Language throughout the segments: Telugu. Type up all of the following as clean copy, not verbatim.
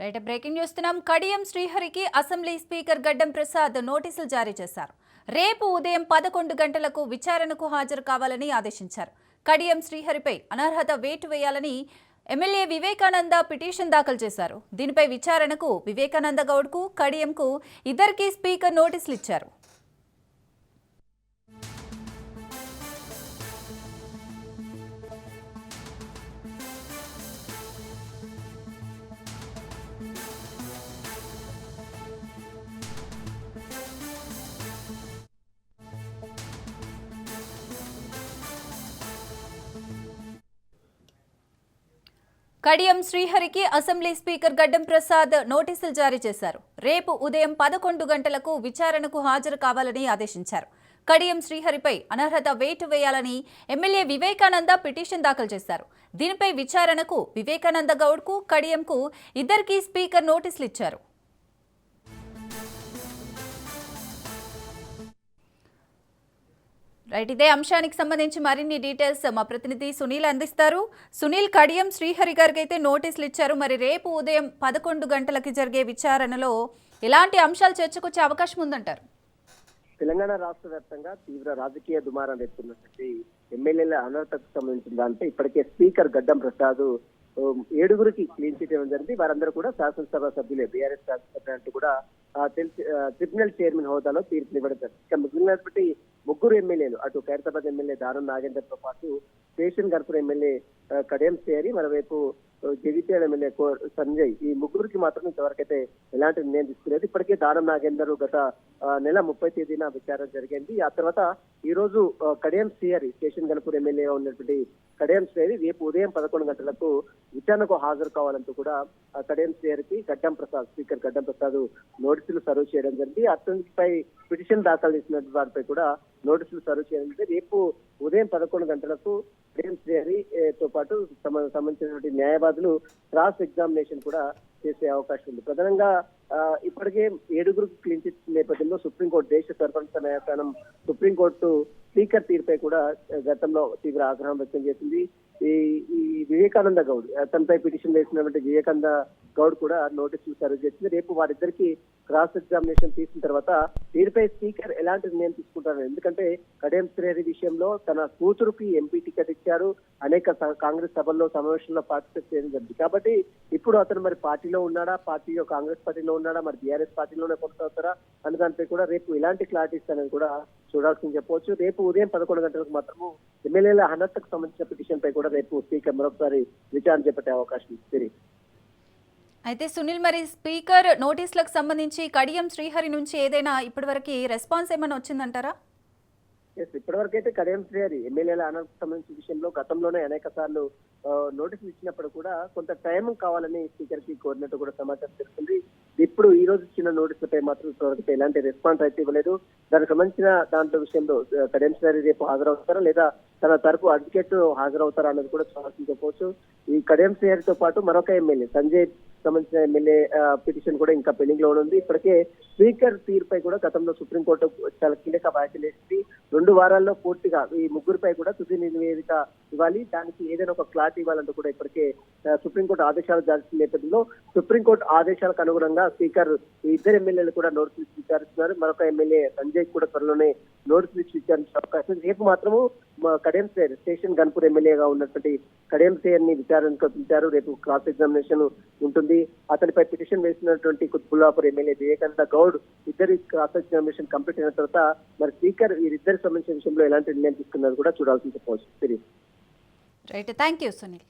రైట్ బ్రేకింగ్ చూస్తున్నాం. కడియం శ్రీహరికి అసెంబ్లీ స్పీకర్ గడ్డం ప్రసాద్ నోటీసులు జారీ చేశారు. రేపు ఉదయం 11 గంటలకు విచారణకు హాజరు కావాలని ఆదేశించారు. కడియం శ్రీహరిపై అనర్హత వేటు వేయాలని ఎమ్మెల్యే వివేకానంద పిటిషన్ దాఖలు చేశారు. దీనిపై విచారణకు వివేకానంద గౌడ్కు కడియంకు ఇద్దరికీ స్పీకర్ నోటీసులు ఇచ్చారు. కడియం శ్రీహరికి అసెంబ్లీ స్పీకర్ గడ్డం ప్రసాద్ నోటీసులు జారీ చేశారు. రేపు ఉదయం 11 గంటలకు విచారణకు హాజరు కావాలని ఆదేశించారు. కడియం శ్రీహరిపై అనర్హత వేటు వేయాలని ఎమ్మెల్యే వివేకానంద పిటిషన్ దాఖలు చేశారు. దీనిపై విచారణకు వివేకానంద గౌడ్కు కడియంకు ఇద్దరికీ స్పీకర్ నోటీసులు ఇచ్చారు. రైట్, ఇదే అంశానికి సంబంధించి మరిన్ని డీటెయిల్స్ మా ప్రతినిధి సునీల్ అందిస్తారు. సునీల్, కడియం శ్రీహరి గారికి అయితే నోటీసులు ఇచ్చారు. మరి రేపు ఉదయం 11 గంటలకి జరిగే విచారణలో ఎలాంటి అంశాలు చర్చకొచ్చే అవకాశం ఉందంటారు? తెలంగాణ రాష్ట్ర వ్యాప్తంగా తీవ్ర రాజకీయ దుమారం రేపుతున్నటువంటి ఎమ్మెల్యేల అనర్హతకు సంబంధించిన దాంట్లో ఇప్పటికే స్పీకర్ గడ్డం ప్రసాద్ 7గురికి క్లీన్ చిట్ ఇవ్వడం జరిగింది. వారందరూ కూడా శాసనసభ సభ్యులే. బీఆర్ఎస్ శాసనసభ అంటూ కూడా ట్రిబ్యునల్ చైర్మన్ హోదాలో తీర్పులు ఇవ్వడం జరిగింది. ఇక మిగిలినటువంటి 3 ఎమ్మెల్యేలు, అటు ఖైరతాబాద్ ఎమ్మెల్యే దారం నాగేందర్తో పాటు స్టేషన్ గన్పూర్ ఎమ్మెల్యే కడియం శ్రీహరి, మరోవైపు జగిత్యాల ఎమ్మెల్యే సంజయ్, ఈ 3కి మాత్రం ఇంతవరకైతే ఎలాంటి నిర్ణయం తీసుకునేది. ఇప్పటికే దారం నాగేందర్ గత నెల 30 తేదీన విచారణ జరిగింది. ఆ తర్వాత ఈ రోజు కడియం శ్రీహరి, స్టేషన్ గన్పూర్ ఎమ్మెల్యేగా ఉన్నటువంటి కడియం శ్రీహరి రేపు ఉదయం 11 గంటలకు విచారణకు హాజరు కావాలంటూ కూడా కడియం శ్రీహరికి గడ్డం ప్రసాద్, స్పీకర్ గడ్డం ప్రసాద్ నోటీసులు సర్వ్ చేయడం జరిగింది. అతనిపై పిటిషన్ దాఖలు చేసినటువంటి వారిపై కూడా నోటీసులు సర్వ్ చేయడం జరిగింది. రేపు ఉదయం 11 గంటలకు కడియం శ్రీహరి తో పాటు సంబంధించినటువంటి న్యాయవాదులు క్రాస్ ఎగ్జామినేషన్ కూడా చేసే అవకాశం ఉంది. ప్రధానంగా ఇప్పటికే 7గురికి క్లీన్ చిట్ నేపథ్యంలో సుప్రీంకోర్టు దేశ సర్పంచ్ న్యాయస్థానం సుప్రీంకోర్టు స్పీకర్ తీరుపై కూడా గతంలో తీవ్ర ఆగ్రహం వ్యక్తం చేసింది. ఈ వివేకానంద గౌడ్, తనపై పిటిషన్ వేసినటువంటి వివేకానంద గౌడ్ కూడా నోటీసులు సర్వ్ చేసింది. రేపు వారిద్దరికి క్రాస్ ఎగ్జామినేషన్ తీసిన తర్వాత దీనిపై స్పీకర్ ఎలాంటి నిర్ణయం తీసుకుంటారు. ఎందుకంటే కడియం శ్రీహరి విషయంలో తన కూతురుకి ఎంపీ టికెట్ ఇచ్చారు, అనేక కాంగ్రెస్ సభల్లో సమావేశంలో పార్టిసిపేట్ చేయడం జరిగింది. కాబట్టి ఇప్పుడు అతను మరి పార్టీలో ఉన్నాడా, కాంగ్రెస్ పార్టీలో ఉన్నాడా, మరి బీఆర్ఎస్ పార్టీలోనే కొనసాగుతారా అనే దానిపై కూడా రేపు ఎలాంటి క్లారిటీ ఇస్తారని కూడా చూడాల్సింది చెప్పవచ్చు. రేపు ఉదయం 11 గంటలకు మాత్రము ఎమ్మెల్యేల అనర్హతకు సంబంధించిన పిటిషన్ పై కూడా రేపు స్పీకర్ మరొకసారి విచారణ చేపట్టే అవకాశం ఉంది. అయితే సునీల్, మరి స్పీకర్ నోటీసులకు సంబంధించి కడియం శ్రీహరి నుంచి ఏదైనా ఇప్పటివరకు రెస్పాన్స్ ఏమైనా వచ్చిందంటారా? ఇప్పటివరకు అయితే కడియం శ్రీహరి ఎమ్మెల్యేల అనర్హతకు సంబంధించిన విషయంలో గతంలోనే అనేక సార్లు నోటీసులు ఇచ్చినప్పుడు కూడా కొంత టైం కావాలని స్పీకర్ కి కోరినట్టు కూడా సమాచారం తెలుస్తుంది. ఇప్పుడు ఈ రోజు ఇచ్చిన నోటీసులపై మాత్రం ఇప్పటివరకు ఎలాంటి రెస్పాన్స్ అయితే ఇవ్వలేదు. దానికి సంబంధించిన దాంట్లో విషయంలో కడియం శ్రీహరి రేపు హాజరవుతారా లేదా తన తరపు అడ్వకేట్ హాజరవుతారా అనేది కూడా చూడాల్సి చెప్పవచ్చు. ఈ కడియం శ్రీహరితో పాటు మరొక ఎమ్మెల్యే సంజయ్ సంబంధించిన ఎమ్మెల్యే పిటిషన్ కూడా ఇంకా పెండింగ్ లో ఉంది. ఇప్పటికే స్పీకర్ తీరుపై కూడా గతంలో సుప్రీంకోర్టు చాలా కీలక వ్యాఖ్యలు వేసింది. 2 వారాల్లో పూర్తిగా ఈ 3పై కూడా తుది నివేదిక ఇవ్వాలి, దానికి ఏదైనా ఒక క్లారిటీ ఇవ్వాలంటూ కూడా ఇప్పటికే సుప్రీంకోర్టు ఆదేశాలు జారీ చేసిన నేపథ్యంలో సుప్రీంకోర్టు ఆదేశాలకు అనుగుణంగా స్పీకర్ ఈ 2 ఎమ్మెల్యేలు కూడా నోటీసులు విచారిస్తున్నారు. మరొక ఎమ్మెల్యే సంజయ్ కూడా త్వరలోనే నోటీసులు ఇచ్చి విచారించే అవకాశం. రేపు మాత్రము కడియం శ్రీహరి, స్టేషన్ గన్పూర్ ఎమ్మెల్యేగా ఉన్నటువంటి కడియం శ్రీహరిని విచారణకు పిలిచారు. రేపు క్రాస్ ఎగ్జామినేషన్ ఉంటుంది. అతనిపై పిటిషన్ వేసినటువంటి కుత్బుల్లాపూర్ ఎమ్మెల్యే వివేకానంద గౌడ్ ఇద్దరి క్రాస్ ఎగ్జామినేషన్ కంప్లీట్ అయిన తర్వాత మరి స్పీకర్ వీరిద్దరికి సంబంధించిన విషయంలో ఎలాంటి నిర్ణయం తీసుకున్నారు కూడా చూడాల్సి చెప్పవచ్చు. Right, thank you Sunil.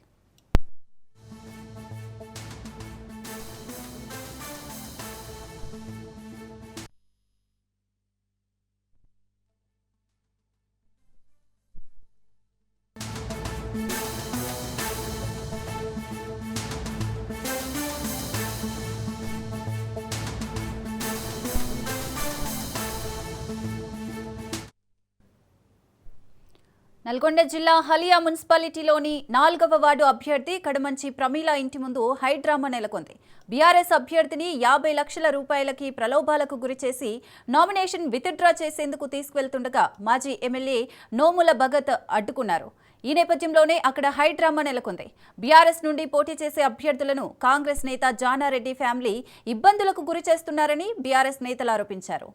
Nalgonda జిల్లా హలియా మున్సిపాలిటీలోని 4వ వార్డు అభ్యర్థి కడమంచి ప్రమీల ఇంటి ముందు హైడ్రామా నెలకొంది. బీఆర్ఎస్ అభ్యర్థిని 50 లక్షల రూపాయలకి ప్రలోభాలకు గురిచేసి నామినేషన్ విత్డ్రా చేసేందుకు తీసుకువెళ్తుండగా మాజీ ఎమ్మెల్యే నోముల భగత్ అడ్డుకున్నారు. ఈ నేపథ్యంలోనే అక్కడ హై డ్రామా నెలకొంది. బీఆర్ఎస్ నుండి పోటీ చేసే అభ్యర్థులను కాంగ్రెస్ నేత జానారెడ్డి ఫ్యామిలీ ఇబ్బందులకు గురి చేస్తున్నారని బీఆర్ఎస్ నేతలు ఆరోపించారు.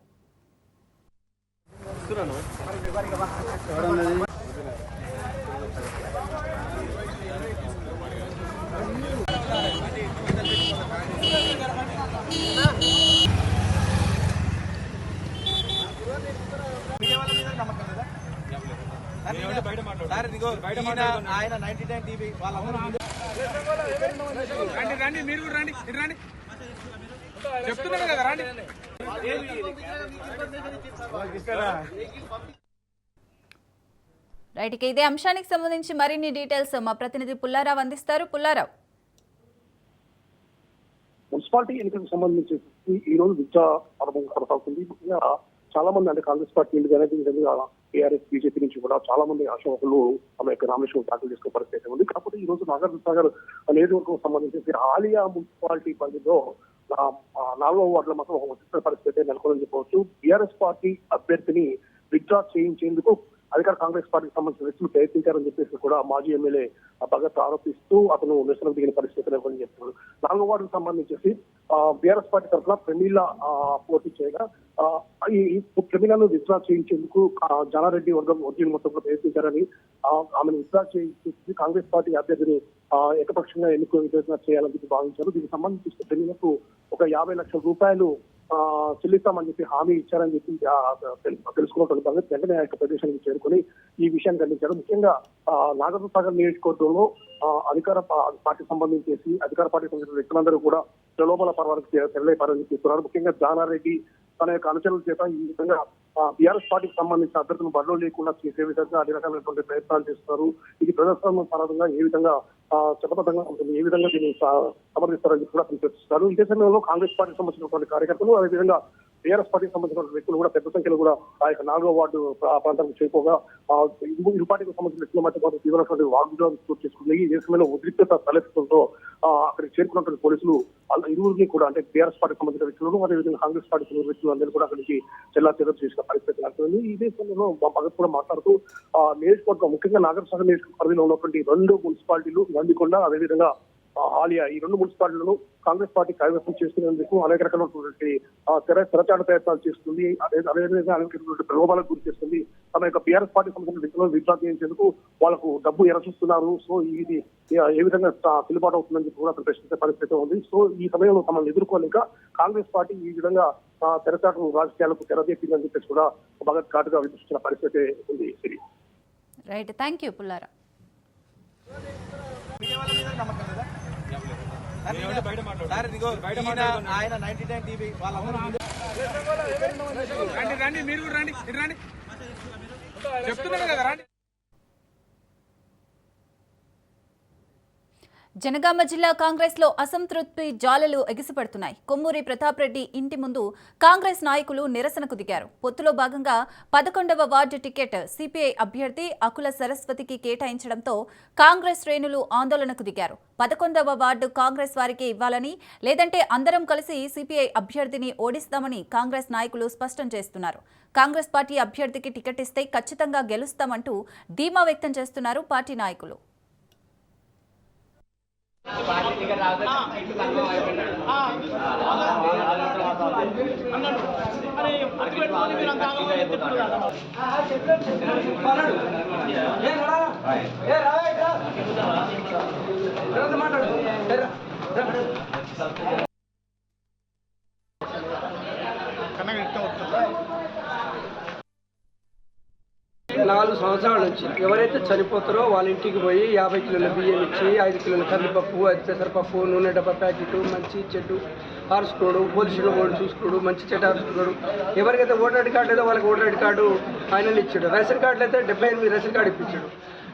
ఆయన 99 టీవీ రండి, మీరు కూడా రండి, ఇటు రండి, చెప్తున్నారు కదా రండి. రైట్, ఇక ఇదే అంశానికి సంబంధించి మరిన్ని డీటెయిల్స్ మా ప్రతినిధి పుల్లారావు అందిస్తారు. పుల్లారావు, మున్సిపాలిటీ ఎన్నికలకు సంబంధించి ఈ రోజు విద్యా పర్వం కొనసాగుతుంది. ముఖ్యంగా చాలా మంది అంటే కాంగ్రెస్ పార్టీ విధంగా టీఆర్ఎస్ బీజేపీ నుంచి కూడా చాలా మంది ఆశావకులు తమ యొక్క నామినేషన్ దాఖలు చేసుకునే పరిస్థితి ఉంది. కాకపోతే ఈ రోజు నాగార్జునసాగర్ నియోజకవర్గం సంబంధించి ఆలియా మున్సిపాలిటీ పరిధిలో 4వ వార్డులో మాత్రం ఒక విచిత్ర పరిస్థితి నెలకొందని చెప్పవచ్చు. బీఆర్ఎస్ పార్టీ అభ్యర్థిని విత్డ్రా చేయించేందుకు అధికార కాంగ్రెస్ పార్టీకి సంబంధించిన వ్యక్తులు ప్రయత్నించారని చెప్పేసి కూడా మాజీ ఎమ్మెల్యే భగత్ ఆరోపిస్తూ అతను నిరసనకు దిగిన పరిస్థితి నెలకొని చెప్తున్నారు. 4వ వార్డుకు సంబంధించి బీఆర్ఎస్ పార్టీ తరఫున ప్రమీల పోటీ చేయగా ఈ ప్రమీలను విత్డ్రా చేయించేందుకు జానారెడ్డి వర్గం మొత్తంలో ప్రయత్నించారని ఆమెను విత్డ్రా చేయించి కాంగ్రెస్ పార్టీ అభ్యర్థిని ఏకపక్షంగా ఎన్నికలు చేయాలని చెప్పి భావించారు. దీనికి సంబంధించి ప్రమీలకు ఒక 50 లక్షల రూపాయలు చెల్లిస్తామని చెప్పి హామీ ఇచ్చారని చెప్పి తెలుసుకున్నటువంటి సంగతి వెంటనే ఆ యొక్క ప్రదేశానికి చేరుకుని ఈ విషయాన్ని ఖండించారు. ముఖ్యంగా నాగార్జునసాగర్ నియోజకవర్గంలో అధికార పార్టీకి సంబంధించి అధికార పార్టీకి సంబంధించిన వ్యక్తులందరూ కూడా ప్రలోభాల పర్వాలకు తెరలేపారని చెప్తున్నారు. ముఖ్యంగా జానారెడ్డి తన యొక్క అనుచరుల చేత ఈ విధంగా బీఆర్ఎస్ పార్టీకి సంబంధించిన అభ్యర్థులను బరిలో లేకుండా చేసే విధంగా అన్ని రకాలైనటువంటి ప్రయత్నాలు చేస్తున్నారు. ఇది ప్రజాస్వామ్య పరంగా ఏ విధంగా చట్టబద్ధంగా ఉంటుంది, ఏ విధంగా దీన్ని సమర్థిస్తారని కూడా అతను చర్చిస్తారు. ఇదే సమయంలో కాంగ్రెస్ పార్టీకి సంబంధించినటువంటి కార్యకర్తలు అదేవిధంగా టీఆర్ఎస్ పార్టీకి సంబంధించిన వ్యక్తులు కూడా పెద్ద సంఖ్యలో కూడా ఆ యొక్క 4వ వార్డు ప్రాంతానికి చేరుకోగా ఇరు పార్టీకి సంబంధించిన వ్యక్తుల మధ్య తీవ్రమైనటువంటి వాగ్వివాదం చోటు చేసుకుంది. ఈ దేశంలో ఉద్రిక్తత తలెత్తడంతో అక్కడికి చేరుకున్నటువంటి పోలీసులు ఇరువురిని కూడా అంటే టీఆర్ఎస్ పార్టీకి సంబంధించిన వ్యక్తులను అదేవిధంగా కాంగ్రెస్ పార్టీకి సంబంధించిన వ్యక్తులు అందరూ కూడా అక్కడికి చెల్లాచెదరు చేసిన పరిస్థితి నెలకొంది. ఇదే సమయంలో భగత్ కూడా మాట్లాడుతూ నియోజకవర్గం ముఖ్యంగా నాగార్జునసాగర్ నియోజకవర్గ పరిధిలో ఉన్నటువంటి 2 మున్సిపాలిటీలు నందికొండ అదేవిధంగా ఆలియా ఈ 2 మున్సిపాలిటీలను కాంగ్రెస్ పార్టీ కైవసం చేసుకునేందుకు అనేక రకాలైనటువంటి తెరచాటు ప్రయత్నాలు చేస్తుంది. అదేవిధంగా అనేక ప్రలోభాలకు గురి చేస్తుంది. తమ యొక్క బీఆర్ఎస్ పార్టీ సంబంధించిన వ్యక్తులను విత్డ్రా చేయించేందుకు వాళ్ళకు డబ్బు ఎరచూస్తున్నారు. సో ఇది ఏ విధంగా చెల్లుబాటు అవుతుందని చెప్పి కూడా ప్రశ్నించే పరిస్థితి ఉంది. సో ఈ సమయంలో తమను ఎదుర్కోలేక కాంగ్రెస్ పార్టీ ఈ విధంగా తెరచాటు రాజకీయాలకు తెరదీపిందని చెప్పేసి కూడా భగత్ ఘాటుగా విమర్శించిన పరిస్థితి ఉంది. Right, thank you Pullarao. ఆయన 99 టీవీ రండి, మీరు కూడా రండి, ఇటు రండి, చెప్తున్నారు కదా రండి. జనగామ జిల్లా కాంగ్రెస్ లో అసంతృప్తి జ్వాలలు ఎగిసిపడుతున్నాయి. కొమ్మూరి ప్రతాప్ రెడ్డి ఇంటి ముందు కాంగ్రెస్ నాయకులు నిరసనకు దిగారు. పొత్తులో భాగంగా 11వ వార్డు టికెట్ సిపిఐ అభ్యర్థి అకుల సరస్వతికి కేటాయించడంతో కాంగ్రెస్ శ్రేణులు ఆందోళనకు దిగారు. 11వ వార్డు కాంగ్రెస్ వారికి ఇవ్వాలని, లేదంటే అందరం కలిసి సిపిఐ అభ్యర్థిని ఓడిస్తామని కాంగ్రెస్ నాయకులు స్పష్టం చేస్తున్నారు. కాంగ్రెస్ పార్టీ అభ్యర్థికి టికెట్ ఇస్తే ఖచ్చితంగా గెలుస్తామంటూ ధీమా వ్యక్తం చేస్తున్నారు పార్టీ నాయకులు. నాలుగు సంవత్సరాల నుంచి ఎవరైతే చనిపోతారో వాళ్ళ ఇంటికి పోయి 50 కిలోల బియ్యం ఇచ్చి 5 కిలోల కందిపప్పు, 5 పెసరపప్పు, నూనె డబ్బా ప్యాకెట్, మంచి చెట్టు ఆరుసుకోవడం, పోలీసులు కూడా చూసుకోవడం, మంచి చెట్టు ఆరుసుకోవడం. ఎవరికైతే ఓటర్ ఐడి కార్డు లేదో వాళ్ళకి ఓటర్ ఐడి కార్డు ఆయన ఇచ్చాడు. రేషన్ కార్డులు అయితే 78 రేషన్ కార్డు ఇప్పించాడు.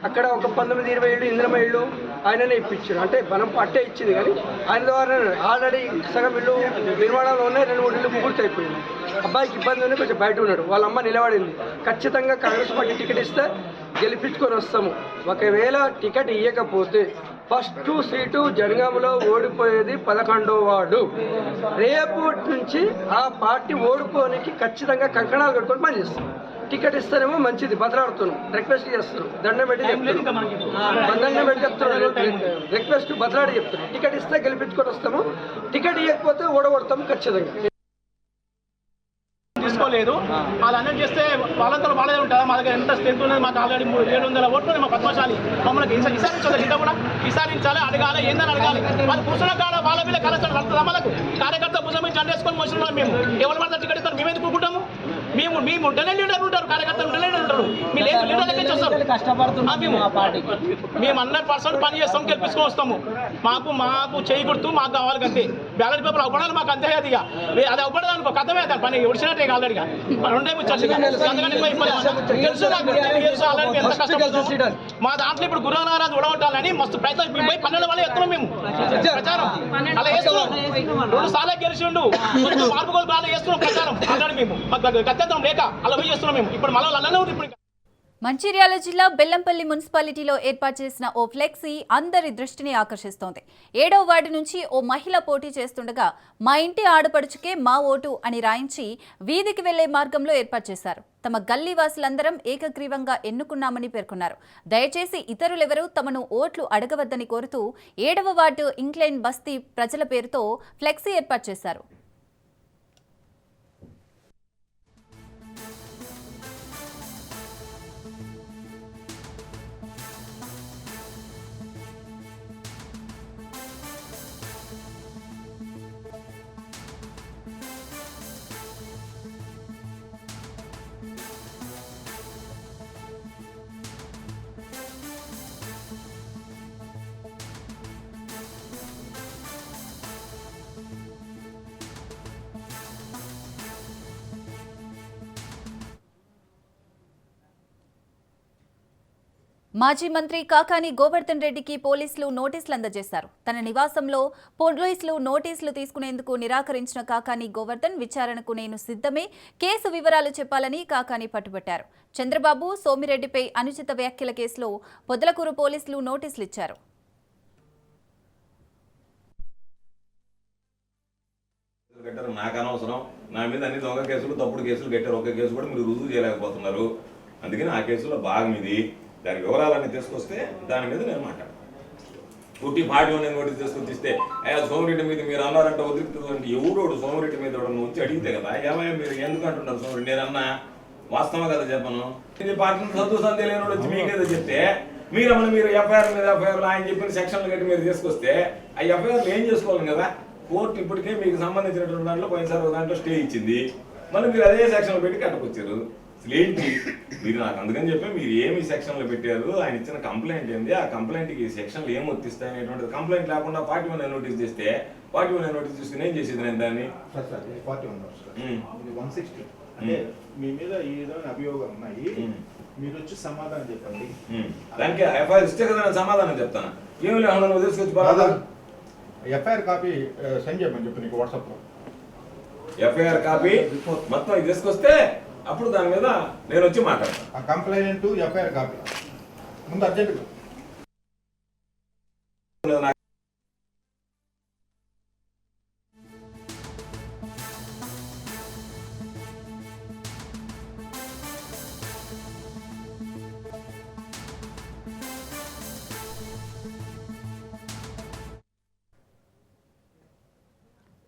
అక్కడ ఒక 19-20 ఏళ్ళు ఇందిరమ్మ ఇళ్ళు ఆయననే ఇప్పించాడు. అంటే మనం పట్టే ఇచ్చింది కానీ ఆయన ద్వారా ఆల్రెడీ సగం ఇల్లు నిర్మాణంలో ఉన్నాయి, 2-3 ఇళ్ళు పూర్తి అయిపోయింది. అబ్బాయికి ఇబ్బంది ఉంది, కొంచెం బయట ఉన్నాడు. వాళ్ళ అమ్మ నిలబడింది. ఖచ్చితంగా కాంగ్రెస్ పార్టీ టికెట్ ఇస్తే గెలిపించుకొని వస్తాము. ఒకవేళ టికెట్ ఇవ్వకపోతే ఫస్ట్ సీటు జనగామలో ఓడిపోయేది 11వ వార్డు. రేపు నుంచి ఆ పార్టీ ఓడిపోనికి ఖచ్చితంగా కంకణాలు కట్టుకొని పనిచేస్తాం. టికెట్ ఇస్తేనేమో మంచిది, బతలాడుతున్నాం, రిక్వెస్ట్ చేస్తున్నాం, దండం పెట్టి చెప్తున్నాం, రిక్వెస్ట్ బతలాడి చెప్తున్నాం. టికెట్ ఇస్తే గెలిపించుకొని వస్తాము, టికెట్ ఇవ్వకపోతే ఓడగొడతాము ఖచ్చితంగా. తీసుకోలేదు వాళ్ళు అన్నట్టు చేస్తే వాళ్ళంతా వాళ్ళే ఉంటారా? మా దగ్గర ఎంత స్ట్రెంత్ ఉన్నది, మాకు ఆల్రెడీ 700 ఓట్లు మా పద్మశాలి మమ్మల్ని విసారించాలి, ఇంకా కూడా విసారించాలి, అడగాలి, ఏందని అడగాలి. వాళ్ళు కూర్చున్న కాడ వాళ్ళ మీద కలెక్టర్ పడుతుందా? మనకు కార్యకర్త భుజం మీద చండేసుకొని మోసిన మేము ఎవరు పడితే టికెట్ ఇస్తారు, మేము ఎందుకు కూకుంటాము? మేము ఉంటేనే లీడర్ ఉంటారు, కార్యకర్తలు ఉంటేనే ఉంటారు, మీరు లేదు లీడర్ లెక్క వస్తారు. కష్టపడుతున్నాం మేము 100% పని చేస్తాం, గెలిపించుకొని వస్తాము. మాకు చేయి గుర్తు మాకు కావాలి అంతే. బ్యాలెట్ పేపర్ అవ్వడాలి మాకు అంతే. అది అది అవ్వడం అనుకో కథమే, దాని పని ఒడిచినట్టే ఆల్రెడీగా రెండే మా దాంట్లో ఇప్పుడు గురునారాజు ఉడగొట్టాలని మస్తు ప్రయత్నం. మేము పోయి 12 వాళ్ళు ఎత్తున్నాం, మేము ప్రచారం అలా వేస్తున్నాం. 2 సార్లు గెలిచిండు, మార్పుగోలు బాగా వేస్తున్నాం ప్రచారం. ఆల్రెడీ మేము గత్యంతరం లేక అలా పోయి చేస్తున్నాం మేము. ఇప్పుడు మళ్ళీ అలానే ఉంది. ఇప్పుడు మంచిర్యాల జిల్లా బెల్లంపల్లి మున్సిపాలిటీలో ఏర్పాటు చేసిన ఓ ఫ్లెక్సీ అందరి దృష్టిని ఆకర్షిస్తోంది. 7వ వార్డు నుంచి ఓ మహిళ పోటీ చేస్తుండగా మా ఇంటి ఆడపడుచుకే మా ఓటు అని రాయించి వీధికి వెళ్లే మార్గంలో ఏర్పాటు చేశారు. తమ గల్లీ వాసులందరం ఏకగ్రీవంగా ఎన్నుకున్నామని పేర్కొన్నారు. దయచేసి ఇతరులెవరూ తమను ఓట్లు అడగవద్దని కోరుతూ 7వ వార్డు ఇంక్లైన్ బస్తీ ప్రజల పేరుతో ఫ్లెక్సీ ఏర్పాటు చేశారు. మాజీ మంత్రి కాకాని గోవర్ధన్ రెడ్డికి పోలీసులు నోటీసులు అందజేశారు. తన నివాసంలో పోలీసులు నోటీసులు తీసుకునేందుకు నిరాకరించిన కాకాని గోవర్ధన్ విచారణకు నేను సిద్ధమే, కేసు వివరాలు చెప్పాలని కాకాని పట్టుబట్టారు. చంద్రబాబు సోమిరెడ్డిపై అనుచిత వ్యాఖ్యల కేసులో పొదలకూరు పోలీసులు నోటీసులు ఇచ్చారు. నాకు అనవసరం, నా మీద అన్ని దొంగ కేసులు తప్పుడు కేసులు కట్టారు, ఒక కేసు కూడా మీరు రుజువు చేయలేకపోతున్నారు, అందుకని ఆ కేసులో భాగం ఇది, దాని వివరాలన్నీ తీసుకొస్తే దాని మీద నేను మాట్లాడతాను. పుట్టి పార్టీ నేను నోటీస్ తీసుకొచ్చి ఇస్తే సోమిరెడ్డి మీద మీరు అన్నారంటే వదిలింది ఎవరోడు సోమిరెడ్డి మీద వచ్చి అడిగితే కదా, ఏమైనా మీరు ఎందుకు అంటున్నారు సోమిరెడ్డి, నేనన్నా వాస్తవం కదా చెప్పను. పార్టీని చదువు సందేహం లేని వచ్చి మీకేదో చెప్తే మీరు ఎఫ్ఐఆర్ మీద ఎఫ్ఐఆర్లు ఆయన చెప్పిన సెక్షన్లు కట్టి మీరు తీసుకొస్తే ఆ ఎఫ్ఐఆర్లు ఏం చేసుకోవాలి కదా. కోర్టు ఇప్పటికే మీకు సంబంధించినటువంటి దాంట్లో పోయినసారి దాంట్లో స్టే ఇచ్చింది, మళ్ళీ మీరు అదే సెక్షన్లో పెట్టి కట్టకొచ్చారు. అసలు ఏంటి మీరు నాకు అందుకని చెప్పి మీరు ఏమి సెక్షన్లో పెట్టారు, ఆయన ఇచ్చిన కంప్లైంట్ ఏంటి, ఆ కంప్లైంట్కి ఈ సెక్షన్లు ఏం వర్తిస్తాయి అనేటువంటిది. కంప్లైంట్ లేకుండా 41 నోటీస్ చేస్తే 41 నోటీస్ తీసుకుని ఏం చేసేది నేను దాన్ని? 160 అంటే మీ మీద ఈ విధమైన అభియోగాలు ఉన్నాయి, మీరు వచ్చి సమాధానం చెప్పండి. దానికి ఎఫ్ఐఆర్ ఇస్తే కదా నేను సమాధానం చెప్తాను. ఏమి లేకుండా నువ్వు తీసుకొచ్చి ఎఫ్ఐఆర్ కాపీ సెండ్ చేయమని చెప్పి నీకు వాట్సాప్లో ఎఫ్ఐఆర్ కాపీ మొత్తం ఇది తీసుకొస్తే అప్పుడు దాని మీద నేను వచ్చి మాట్లాడతాను. ఆ కంప్లైంట్ ఎఫ్ఐఆర్ కాపీ ముందు అర్జెంటుగా.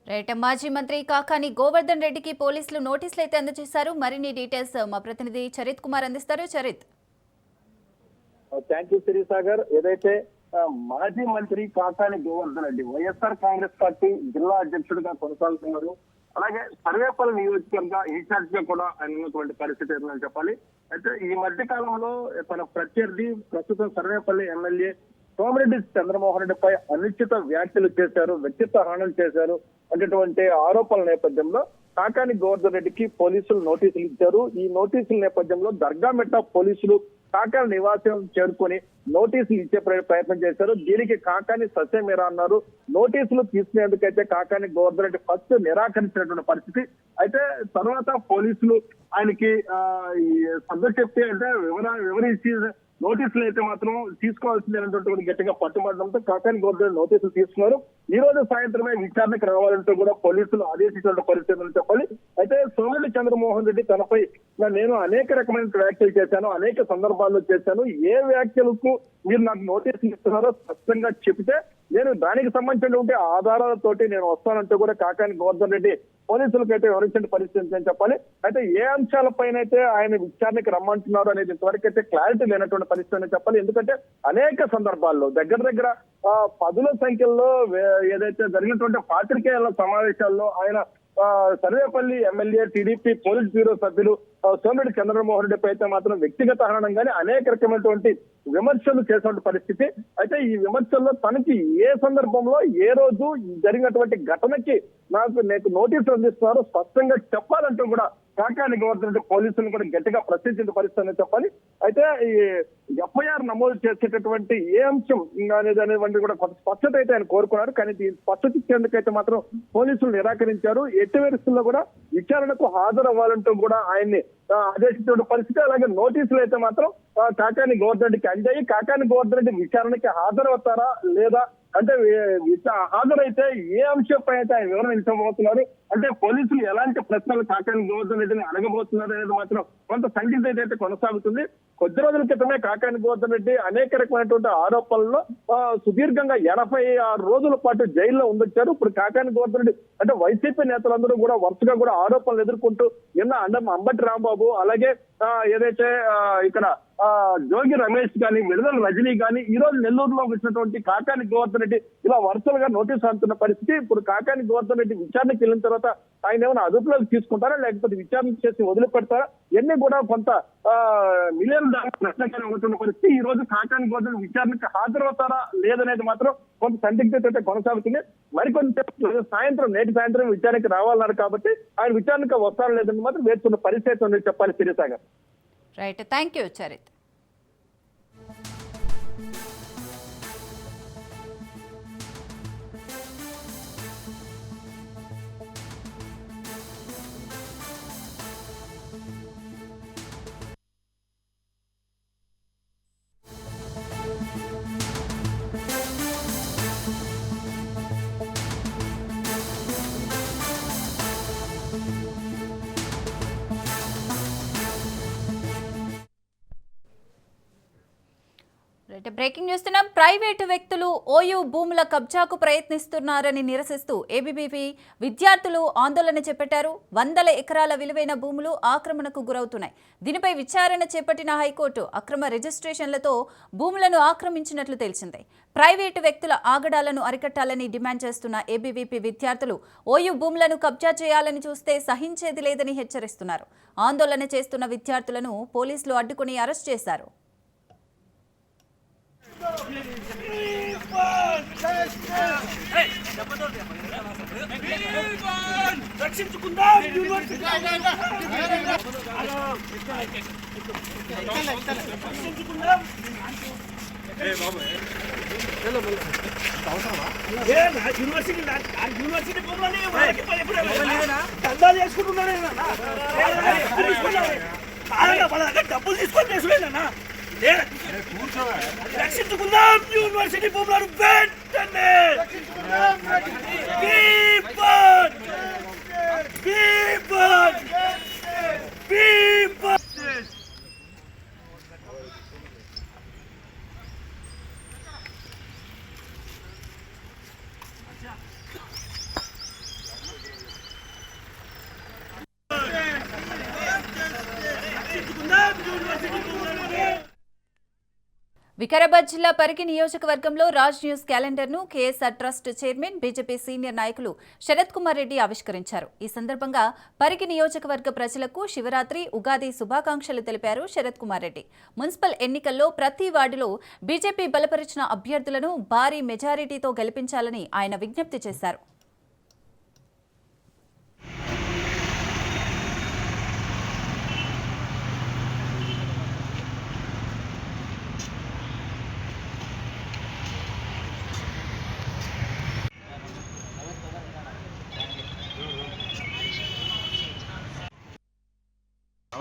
రైట్, మాజీ మంత్రి కాకాని గోవర్ధన్ రెడ్డికి పోలీసులు నోటీసులు అయితే అందజేశారు. మరిన్ని డీటెయిల్స్ మా ప్రతినిధి చరిత్ కుమార్ అందిస్తారు. చరిత్. Thank you Srisagar. ఏదైతే మాజీ మంత్రి కాకాని గోవర్ధన్ రెడ్డి వైఎస్ఆర్ కాంగ్రెస్ పార్టీ జిల్లా అధ్యక్షుడిగా కొనసాగుతున్నారు. అలాగే సర్వేపల్లి నియోజకవర్గ ఇన్ఛార్జ్ గా కూడా ఆయన ఉన్నటువంటి పరిస్థితి ఏదని చెప్పాలి. అయితే ఈ మధ్య కాలంలో తన ప్రత్యర్థి ప్రస్తుతం సర్వేపల్లి ఎమ్మెల్యే సోమిరెడ్డి చంద్రమోహన్ రెడ్డిపై అనుచిత వ్యాఖ్యలు చేశారు, వ్యక్తిత్వ హననం చేశారు అనేటువంటి ఆరోపణల నేపథ్యంలో కాకాని గోవర్ధన్ రెడ్డికి పోలీసులు నోటీసులు ఇచ్చారు. ఈ నోటీసుల నేపథ్యంలో దర్గామెట్ట పోలీసులు కాకాని నివాసం చేరుకొని నోటీసులు ఇచ్చే ప్రయత్నం చేశారు. దీనికి కాకాని సత్యమేరా అన్నారు. నోటీసులు తీసుకునేందుకైతే కాకాని గోవర్ధన్ రెడ్డి ఫస్ట్ నిరాకరించినటువంటి పరిస్థితి. అయితే తర్వాత పోలీసులు ఆయనకి సబ్జెక్ట్ చెప్తే అంటే వివరించి నోటీసులు అయితే మాత్రం తీసుకోవాల్సిందేనటువంటి గట్టిగా పట్టుబడడంతో కాకాని గోవర్ధన్ నోటీసులు తీసుకున్నారు. ఈ రోజు సాయంత్రమే విచారణకు రావాలంటూ కూడా పోలీసులు ఆదేశించిన పరిస్థితులు చెప్పాలి. అయితే సోమిరెడ్డి చంద్రమోహన్ రెడ్డి తనపై నేను అనేక రకమైన వ్యాఖ్యలు చేశాను, అనేక సందర్భాల్లో చేశాను, ఏ వ్యాఖ్యలకు మీరు నాకు నోటీసులు ఇస్తున్నారో స్పష్టంగా చెబితే నేను దానికి సంబంధించినటువంటి ఆధారాలతోటి నేను వస్తానంటూ కూడా కాకాని గోవర్ధన్ రెడ్డి పోలీసులకు అయితే వివరించిన పరిస్థితి అని చెప్పాలి. అయితే ఏ అంశాలపైన అయితే ఆయన విచారణకి రమ్మంటున్నారు అనేది ఇంతవరకు అయితే క్లారిటీ లేనటువంటి పరిస్థితి అని చెప్పాలి. ఎందుకంటే అనేక సందర్భాల్లో దగ్గర పదుల సంఖ్యలో ఏదైతే జరిగినటువంటి పాత్రికేయుల సమావేశాల్లో ఆయన Sarvepalli MLA, TDP police bureau సభ్యులు సోమిరెడ్డి చంద్రమోహన్ రెడ్డిపై అయితే మాత్రం వ్యక్తిగత హరణంగానే అనేక రకమైనటువంటి విమర్శలు చేసినటువంటి పరిస్థితి. అయితే ఈ విమర్శల్లో తనకి ఏ సందర్భంలో ఏ రోజు జరిగినటువంటి ఘటనకి నాకు నోటీసులు అందిస్తున్నారో స్పష్టంగా చెప్పాలంటూ కూడా కాకాని గోవర్ధన్ రెడ్డి పోలీసులను కూడా గట్టిగా ప్రశ్నించిన పరిస్థితి అని చెప్పాలి. అయితే ఈ ఎఫ్ఐఆర్ నమోదు చేసేటటువంటి ఏ అంశం అనేటువంటి కూడా కొంత స్పష్టత అయితే ఆయన కోరుకున్నారు. కానీ దీని స్పష్టత ఇచ్చేందుకైతే మాత్రం పోలీసులు నిరాకరించారు. ఎట్టి పరిస్థితుల్లో కూడా విచారణకు హాజరవ్వాలంటూ కూడా ఆయన్ని ఆదేశించిన పరిస్థితి. అలాగే నోటీసులు అయితే మాత్రం కాకాని గోవర్ధన్ రెడ్డికి అందాయి. కాకాని గోవర్ధన్ రెడ్డి విచారణకి హాజరవుతారా లేదా అంటే హాజరైతే ఏ అంశంపై అయితే ఆయన వివరణ ఇవ్వబోతున్నారు, అంటే పోలీసులు ఎలాంటి ప్రశ్నలు కాకాని గోవర్ధన్ రెడ్డిని అడగబోతున్నారు అనేది మాత్రం కొంత సందిగ్ధత అయితే కొనసాగుతుంది. కొద్ది రోజుల క్రితమే కాకాని గోవర్ధన్ రెడ్డి అనేక రకమైనటువంటి ఆరోపణల్లో సుదీర్ఘంగా 86 రోజుల పాటు జైల్లో ఉండొచ్చారు. ఇప్పుడు కాకాని గోవర్ధన్ రెడ్డి అంటే వైసీపీ నేతలందరూ కూడా వరుసగా కూడా ఆరోపణలు ఎదుర్కొంటూ అంబటి రాంబాబు, అలాగే ఏదైతే ఇక్కడ జోగి రమేష్ గాని, విడుదల రజనీ గాని, ఈ రోజు నెల్లూరులో వచ్చినటువంటి కాకాని గోవర్ధన్ రెడ్డి ఇలా వరుసలుగా నోటీసు అందుతున్న పరిస్థితి. ఇప్పుడు కాకాని గోవర్ధన్ రెడ్డి విచారణకి వెళ్ళిన తర్వాత ఆయన ఏమైనా అదుపులోకి తీసుకుంటారా లేకపోతే విచారణ చేసి వదిలిపెడతారా, ఇవన్నీ కూడా కొంత మిలియన్ ప్రశ్నగా ఉంటున్న పరిస్థితి. ఈ రోజు కాకాని గోవర్ధన్ విచారణకు హాజరవుతారా లేదనేది మాత్రం కొంత సందిగ్ధత అయితే కొనసాగుతుంది. మరికొన్ని సాయంత్రం నేటి సాయంత్రం విచారణకి రావాలన్నారు కాబట్టి ఆయన విచారణకు వస్తారా లేదని మాత్రం వేస్తున్న పరిస్థితి ఉంది చెప్పాలి. Sirisagar. Right, thank you Charith. Breaking news. Private వ్యక్తులు ఓయూ భూముల కబ్జాకు ప్రయత్నిస్తున్నారని నిరసిస్తూ ఏబీవీపీ విద్యార్థులు ఆందోళన చేపట్టారు. వందల ఎకరాల విలువైన భూములు ఆక్రమణకు గురవుతున్నాయి. దీనిపై విచారణ చేపట్టిన హైకోర్టు అక్రమ రిజిస్ట్రేషన్లతో భూములను ఆక్రమించినట్లు తెలిసింది. ప్రైవేటు వ్యక్తుల ఆగడాలను అరికట్టాలని డిమాండ్ చేస్తున్న ఏబీవీపీ విద్యార్థులు ఓయూ భూములను కబ్జా చేయాలని చూస్తే సహించేది లేదని హెచ్చరిస్తున్నారు. ఆందోళన చేస్తున్న విద్యార్థులను పోలీసులు అడ్డుకుని అరెస్ట్ చేశారు. యూనివర్సిటీ దందాలు చేసుకుంటున్నాడు, డబ్బులు తీసుకొని చేసుకున్నా. రక్షించుకుందాం యూనివర్సిటీ భూములను వెంటనే. వికారాబాద్ జిల్లా పరిగి నియోజకవర్గంలో రాజ్ న్యూస్ క్యాలెండర్ను KSR trust chairman BJP senior నాయకులు శరత్ కుమార్ రెడ్డి ఆవిష్కరించారు. ఈ సందర్భంగా పరిగి నియోజకవర్గ ప్రజలకు శివరాత్రి, ఉగాది శుభాకాంక్షలు తెలిపారు శరత్ కుమార్ రెడ్డి. మున్సిపల్ ఎన్నికల్లో ప్రతి వార్డులో బీజేపీ బలపరిచిన అభ్యర్థులను భారీ మెజారిటీతో గెలిపించాలని ఆయన విజ్ఞప్తి చేశారు.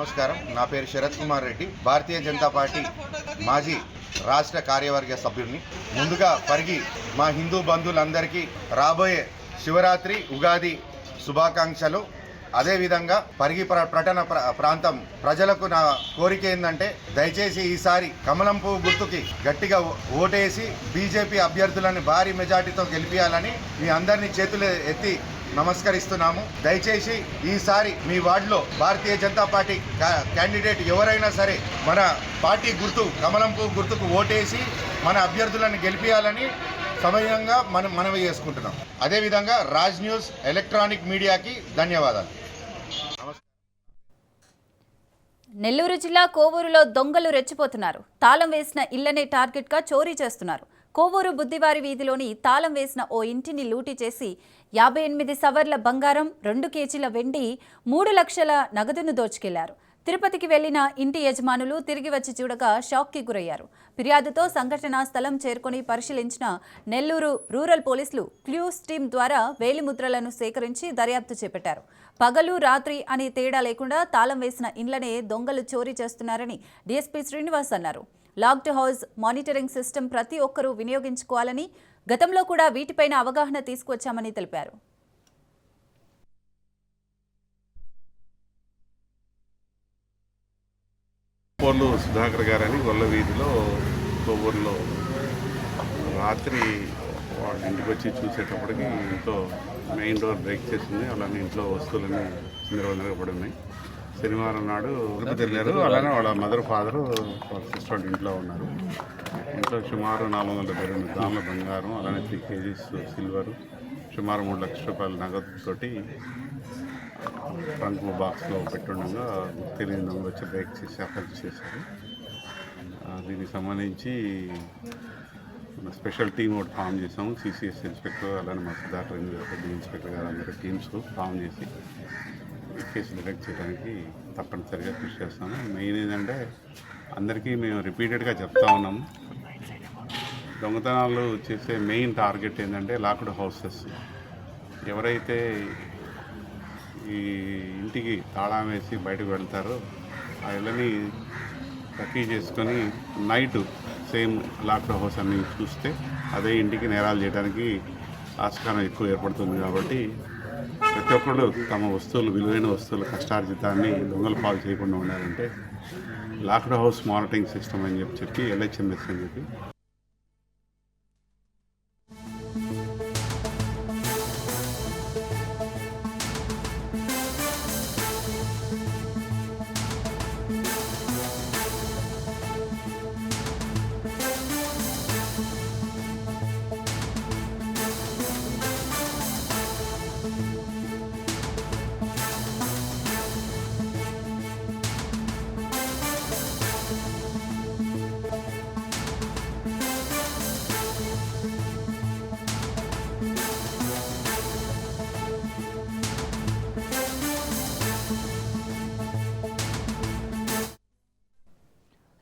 నమస్కారం. నా పేరు శరత్ కుమార్ రెడ్డి, భారతీయ జనతా పార్టీ మాజీ రాష్ట్ర కార్యవర్గ సభ్యుడిని. ముందుగా పరిగి మా హిందూ బంధువులందరికీ రాబోయే శివరాత్రి, ఉగాది శుభాకాంక్షలు. అదేవిధంగా పరిగి పట్టణ ప్రాంతం ప్రజలకు నా కోరిక ఏంటంటే, దయచేసి ఈసారి కమలం పువ్వు గుర్తుకి గట్టిగా ఓటేసి బీజేపీ అభ్యర్థులను భారీ మెజార్టీతో గెలిపించాలని మీ అందరినీ చేతులు ఎత్తి నమస్కరిస్తున్నాము. దయచేసి ఈసారి మీ వార్డులో భారతీయ జనతా పార్టీ క్యాండిడేట్ ఎవరైనా సరే మన పార్టీ గుర్తు కమలం పువ్వు గుర్తుకు ఓటేసి మన అభ్యర్థులను గెలిపించాలని సమయంగా మనవి చేసుకుంటున్నాం. అదేవిధంగా రాజ్ న్యూస్ ఎలక్ట్రానిక్ మీడియాకి ధన్యవాదాలు. నెల్లూరు జిల్లా కోవూరులో దొంగలు రెచ్చిపోతున్నారు. తాళం వేసిన ఇళ్లనే టార్గెట్గా చోరీ చేస్తున్నారు. కోవూరు బుద్ధివారి వీధిలోని తాళం వేసిన ఓ ఇంటిని లూటీ చేసి 58 సవర్ల బంగారం, 2 కేజీల వెండి, 3 లక్షల నగదును దోచుకెళ్లారు. తిరుపతికి వెళ్లిన ఇంటి యజమానులు తిరిగి వచ్చి చూడగా షాక్కి గురయ్యారు. ఫిర్యాదుతో సంఘటనా స్థలం చేరుకొని పరిశీలించిన నెల్లూరు రూరల్ పోలీసులు క్లూస్ టీం ద్వారా వేలిముద్రలను సేకరించి దర్యాప్తు చేపట్టారు. పగలు రాత్రి అని తేడా లేకుండా తాళం వేసిన ఇండ్లనే దొంగలు చోరీ చేస్తున్నారని డీఎస్పీ శ్రీనివాస్ అన్నారు. లాక్డ్ హౌస్ మానిటరింగ్ సిస్టమ్ ప్రతి ఒక్కరూ వినియోగించుకోవాలని, గతంలో కూడా వీటిపైన అవగాహన తీసుకొచ్చామని తెలిపారు. పోర్లు సుధాకర్ గారని గొల్ల వీధిలో కొవ్వూరులో రాత్రి వాళ్ళ ఇంటికి వచ్చి చూసేటప్పటికి ఇంట్లో మెయిన్ డోర్ బ్రేక్ చేసింది. అలానే ఇంట్లో వస్తువులన్నీ చిందరవందరగా పడి ఉన్నాయి. శనివారం నాడు తిరుపతి వెళ్ళారు. అలానే వాళ్ళ మదర్, ఫాదరు, వాళ్ళ సిస్టర్ వాళ్ళ ఇంట్లో ఉన్నారు. ఇంట్లో సుమారు 472 గ్రాముల బంగారం, అలానే 3 కేజీస్ సిల్వరు, సుమారు 3 లక్షల రూపాయల నగదుతోటి ట్రంక్ బాక్స్లో పెట్టుండగా తెలియని దొంగలు వచ్చి బ్రేక్ చేసి అఫెక్ట్ చేశారు. దీనికి సంబంధించి స్పెషల్ టీమ్ ఒకటి ఫామ్ చేసాము. సిసిఎస్ ఇన్స్పెక్టర్, అలానే మా సుధాకర్ ఇన్స్పెక్టర్ గారు అందరూ టీమ్స్ ఫామ్ చేసి ఈ కేసు డిటెక్ట్ చేయడానికి తప్పనిసరిగా కృషి చేస్తాము. మెయిన్ ఏంటంటే అందరికీ మేము రిపీటెడ్గా చెప్తా ఉన్నాము, దొంగతనాలు చేసే మెయిన్ టార్గెట్ ఏంటంటే లాక్డ్ హౌసెస్. ఎవరైతే ఈ ఇంటికి తాళం వేసి బయటకు వెళ్తారో ఆ ఇళ్ళని తక్కి చేసుకొని నైట్ సేమ్ లాక్డ్ హౌస్ అన్ని చూస్తే అదే ఇంటికి నేరాలు చేయడానికి ఆస్కారం ఎక్కువ ఏర్పడుతుంది. కాబట్టి ప్రతి ఒక్కళ్ళు తమ వస్తువులు, విలువైన వస్తువుల కష్టార్జితాన్ని దొంగల పాలు చేయకుండా ఉండాలంటే లాక్డ్ హౌస్ మానిటరింగ్ సిస్టమ్ అని చెప్పి LHMS అని చెప్పి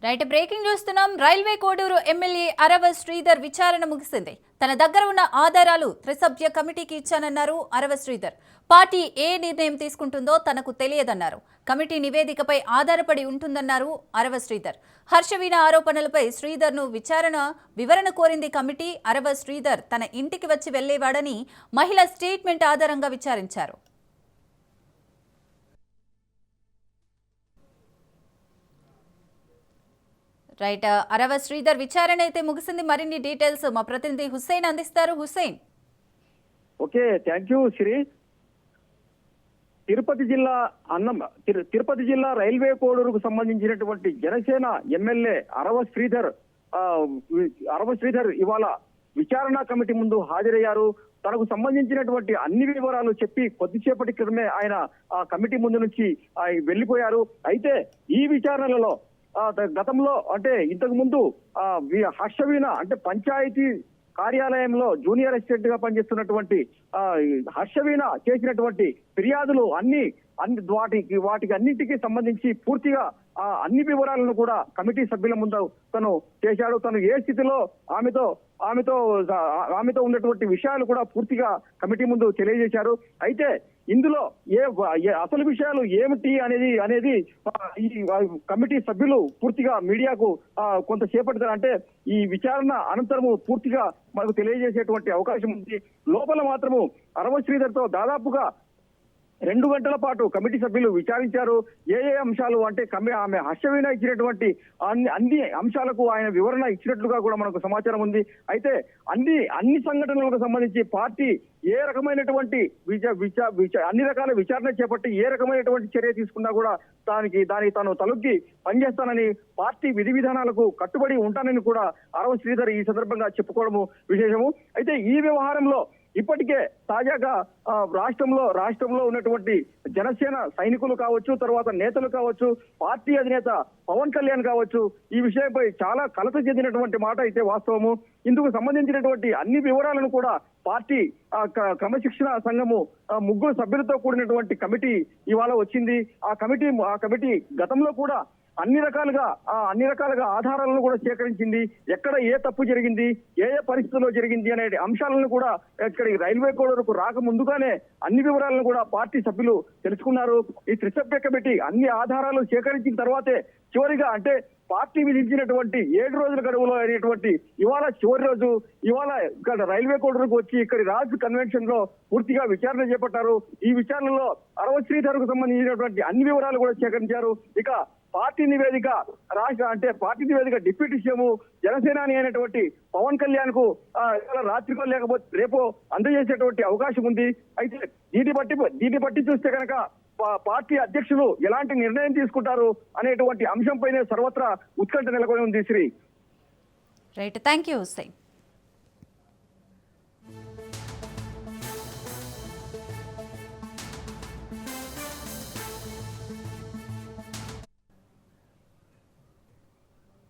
రైట్, బ్రేకింగ్ చూస్తున్నాం. రైల్వే కోడూరు ఎమ్మెల్యే అరవ శ్రీధర్ విచారణ ముగిసింది. తన దగ్గర ఉన్న ఆధారాలు త్రిసభ్య కమిటీకి ఇచ్చానన్నారు అరవ శ్రీధర్. పార్టీ ఏ నిర్ణయం తీసుకుంటుందో తనకు తెలియదన్నారు. కమిటీ నివేదికపై ఆధారపడి ఉంటుందన్నారు అరవ శ్రీధర్. హర్షవీణ ఆరోపణలపై శ్రీధర్ను వివరణ కోరింది కమిటీ. అరవ శ్రీధర్ తన ఇంటికి వచ్చి వెళ్లేవాడని మహిళ స్టేట్మెంట్ ఆధారంగా విచారించారు. రైట్, అరవ శ్రీధర్ విచారణ అయితే ముగిసింది. మరిన్ని డీటెయిల్స్ మా ప్రతినిధి హుస్సేన్ అందిస్తారు. Hussain. Okay, thank you Sri. Tirupati జిల్లా రైల్వే కోడూరుకు సంబంధించినటువంటి జనసేన ఎమ్మెల్యే అరవ శ్రీధర్ ఇవాళ విచారణ కమిటీ ముందు హాజరయ్యారు. తనకు సంబంధించినటువంటి అన్ని వివరాలు చెప్పి కొద్దిసేపటి క్రితమే ఆయన ఆ కమిటీ ముందు నుంచి వెళ్లిపోయారు. అయితే ఈ విచారణలలో గతంలో అంటే ఇంతకు ముందు హర్షవీణ అంటే పంచాయతీ కార్యాలయంలో జూనియర్ అసిస్టెంట్ గా పనిచేస్తున్నటువంటి హర్షవీణ చేసినటువంటి ఫిర్యాదులు అన్ని వాటికి అన్నింటికి సంబంధించి పూర్తిగా అన్ని వివరాలను కూడా కమిటీ సభ్యుల ముందు తను చేశాడు. తను ఏ స్థితిలో ఆమెతో ఉన్నటువంటి విషయాలు కూడా పూర్తిగా కమిటీ ముందు తెలియజేశారు. అయితే ఇందులో అసలు విషయాలు ఏమిటి అనేది ఈ కమిటీ సభ్యులు పూర్తిగా మీడియాకు కొంతసేపటి అంటే ఈ విచారణ అనంతరము పూర్తిగా మనకు తెలియజేసేటువంటి అవకాశం ఉంది. లోపల మాత్రము అరవ శ్రీధర్తో దాదాపుగా 2 గంటల పాటు కమిటీ సభ్యులు విచారించారు. ఏ అంశాలు అంటే ఆమె హర్షవీణ ఇచ్చినటువంటి అన్ని అంశాలకు ఆయన వివరణ ఇచ్చినట్లుగా కూడా మనకు సమాచారం ఉంది. అయితే అన్ని సంఘటనలకు సంబంధించి పార్టీ ఏ రకమైనటువంటి అన్ని రకాల విచారణ చేపట్టి ఏ రకమైనటువంటి చర్య తీసుకున్నా కూడా దానికి తాను తలొగ్గి పనిచేస్తానని, పార్టీ విధి విధానాలకు కట్టుబడి ఉంటానని కూడా అరవ శ్రీధర్ ఈ సందర్భంగా చెప్పుకోవడము విశేషము. అయితే ఈ వ్యవహారంలో ఇప్పటికే తాజాగా రాష్ట్రంలో ఉన్నటువంటి జనసేన సైనికులు కావచ్చు, తర్వాత నేతలు కావచ్చు, పార్టీ అధినేత పవన్ కళ్యాణ్ కావచ్చు, ఈ విషయంపై చాలా కలత చెందినటువంటి మాట అయితే వాస్తవము. ఇందుకు సంబంధించినటువంటి అన్ని వివరాలను కూడా పార్టీ క్రమశిక్షణ సంఘము 3 సభ్యులతో కూడినటువంటి కమిటీ ఇవాళ వచ్చింది. ఆ కమిటీ గతంలో కూడా అన్ని రకాలుగా ఆధారాలను కూడా సేకరించింది. ఎక్కడ ఏ తప్పు జరిగింది, ఏ పరిస్థితుల్లో జరిగింది అనే అంశాలను కూడా ఇక్కడికి రైల్వే కోడలకు రాక ముందుగానే అన్ని వివరాలను కూడా పార్టీ సభ్యులు తెలుసుకున్నారు. ఈ త్రిసభ్య కమిటీ అన్ని ఆధారాలు సేకరించిన తర్వాతే చివరిగా అంటే పార్టీ విధించినటువంటి 7 రోజుల గడువులో అయినటువంటి ఇవాళ చివరి రోజు, ఇవాళ ఇక్కడ రైల్వే కోడలకు వచ్చి ఇక్కడి రాజ్ కన్వెన్షన్ లో పూర్తిగా విచారణ చేపట్టారు. ఈ విచారణలో అరవ శ్రీధర్ కు సంబంధించినటువంటి అన్ని వివరాలు కూడా సేకరించారు. ఇక పార్టీ నివేదిక డిప్యూటీ సీఎం జనసేనాని అయినటువంటి పవన్ కళ్యాణ్ కు రాత్రికో లేకపోతే రేపో అందజేసేటువంటి అవకాశం ఉంది. అయితే దీన్ని బట్టి చూస్తే కనుక పార్టీ అధ్యక్షులు ఎలాంటి నిర్ణయం తీసుకుంటారు అనేటువంటి అంశంపైనే సర్వత్రా ఉత్కంఠ నెలకొని ఉంది. Sri right, thank you Hussain.